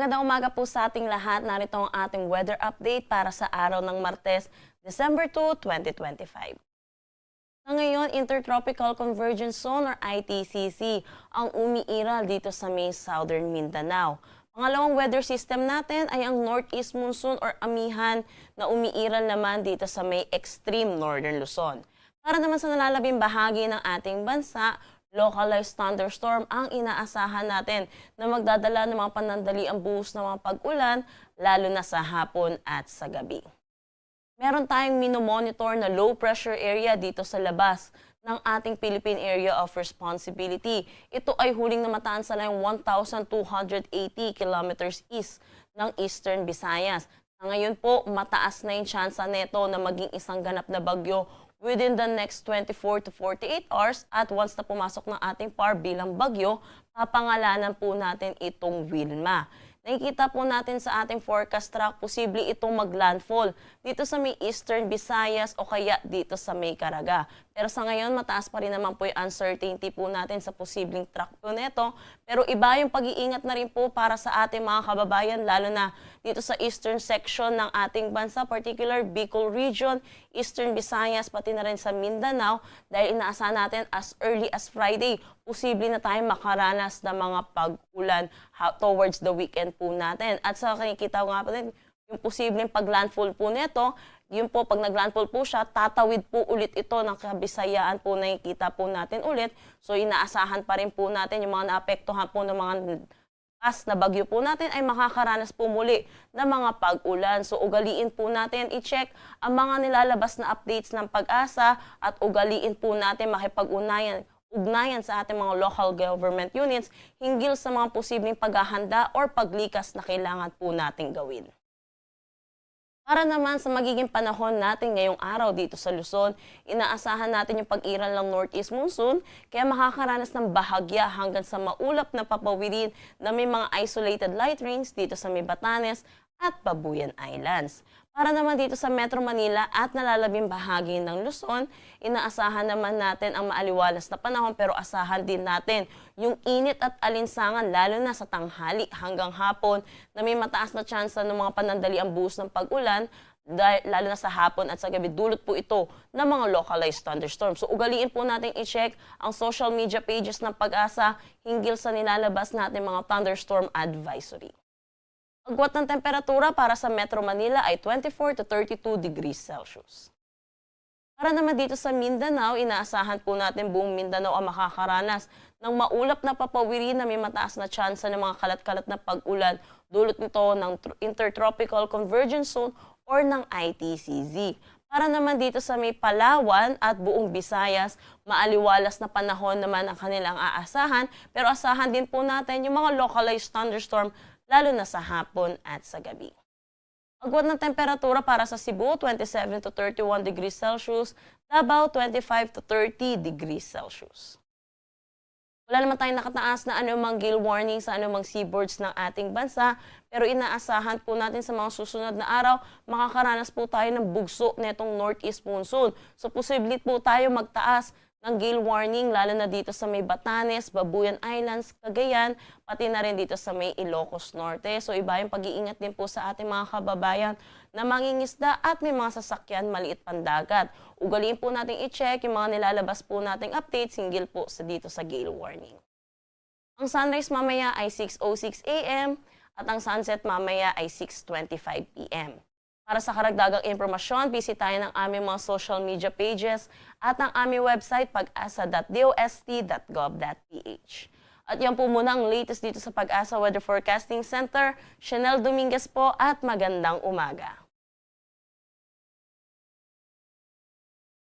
Magandang umaga po sa ating lahat. Narito ang ating weather update para sa araw ng Martes, December 2, 2025. Sa ngayon, Intertropical Convergence Zone or ITCZ ang umiiral dito sa may Southern Mindanao. Pangalawang weather system natin ay ang Northeast Monsoon or Amihan na umiiral naman dito sa may extreme Northern Luzon. Para naman sa nalalabing bahagi ng ating bansa, localized thunderstorm ang inaasahan natin na magdadala ng mga panandaliang buhos ng mga pag-ulan lalo na sa hapon at sa gabi. Meron tayong minomonitor na low pressure area dito sa labas ng ating Philippine Area of Responsibility. Ito ay huling namataan sa layong 1,280 kilometers east ng Eastern Visayas. Sa ngayon po, mataas na yung tsansa neto na maging isang ganap na bagyo within the next 24 to 48 hours at once na pumasok ng ating PAR bilang bagyo, papangalanan po natin itong Wilma. Nakikita po natin sa ating forecast track, posible itong maglandfall dito sa may Eastern Visayas o kaya dito sa may Caraga. Pero sa ngayon, mataas pa rin naman po yung uncertainty po natin sa posibleng track po neto. Pero iba yung pag-iingat na rin po para sa ating mga kababayan, lalo na dito sa eastern section ng ating bansa, particular Bicol Region, Eastern Visayas, pati na rin sa Mindanao, dahil inaasahan natin as early as Friday, posible na tayong makaranas ng mga pag-ulan towards the weekend po natin. At sa nakikita nga po din, yung posibleng pag-landfall po nito, yun po, pag nag-landfall po siya, tatawid po ulit ito ng Kabisayaan po nakikita po natin ulit. So inaasahan pa rin po natin yung mga naapektuhan po ng mga na bagyo po natin ay makakaranas po muli ng mga pag-ulan. So ugaliin po natin i-check ang mga nilalabas na updates ng Pag-asa at ugaliin po natin ugnayan sa ating mga local government units hinggil sa mga posibleng paghahanda or paglikas na kailangan po nating gawin. Para naman sa magiging panahon natin ngayong araw dito sa Luzon, inaasahan natin yung pag-iral ng Northeast Monsoon, kaya makakaranas ng bahagya hanggang sa maulap na papawirin na may mga isolated light rains dito sa may Batanes at Babuyan Islands. Para naman dito sa Metro Manila at nalalabing bahagi ng Luzon, inaasahan naman natin ang maaliwalas na panahon pero asahan din natin yung init at alinsangan lalo na sa tanghali hanggang hapon na may mataas na tsansa ng mga panandaliang buhos ng pag-ulan lalo na sa hapon at sa gabi. Dulot po ito ng mga localized thunderstorms. So ugaliin po natin i-check ang social media pages ng Pag-asa hinggil sa nilalabas natin mga thunderstorm advisory. Agwat ng temperatura para sa Metro Manila ay 24 to 32 degrees Celsius. Para naman dito sa Mindanao, inaasahan po natin buong Mindanao ang makakaranas ng maulap na papawirin na may mataas na tsansa ng mga kalat-kalat na pag-ulan dulot nito ng Intertropical Convergence Zone or ng ITCZ. Para naman dito sa may Palawan at buong Visayas, maaliwalas na panahon naman ang kanilang aasahan, pero asahan din po natin yung mga localized thunderstorm lalo na sa hapon at sa gabi. Agwat ng temperatura para sa Cebu, 27 to 31 degrees Celsius, Davao, 25 to 30 degrees Celsius. Wala naman tayong nakataas na anumang gale warning sa anumang seaboards ng ating bansa, pero inaasahan po natin sa mga susunod na araw, makakaranas po tayo ng bugso netong Northeast Monsoon. So posible po tayo magtaas ng gale warning lalo na dito sa may Batanes, Babuyan Islands, Cagayan, pati na rin dito sa may Ilocos Norte. So iba yung pag-iingat din po sa ating mga kababayan na mangingisda at may mga sasakyan maliit pandagat. Ugaliin po natin i-check yung mga nilalabas po nating updates hinggil po sa dito sa gale warning. Ang sunrise mamaya ay 6:06 a.m. at ang sunset mamaya ay 6:25 p.m. Para sa karagdagang impormasyon, bisitahin ang aming mga social media pages at ang aming website pag-asa.dost.gov.ph. At yan po muna ang latest dito sa Pag-asa Weather Forecasting Center. Chanel Dominguez po at magandang umaga.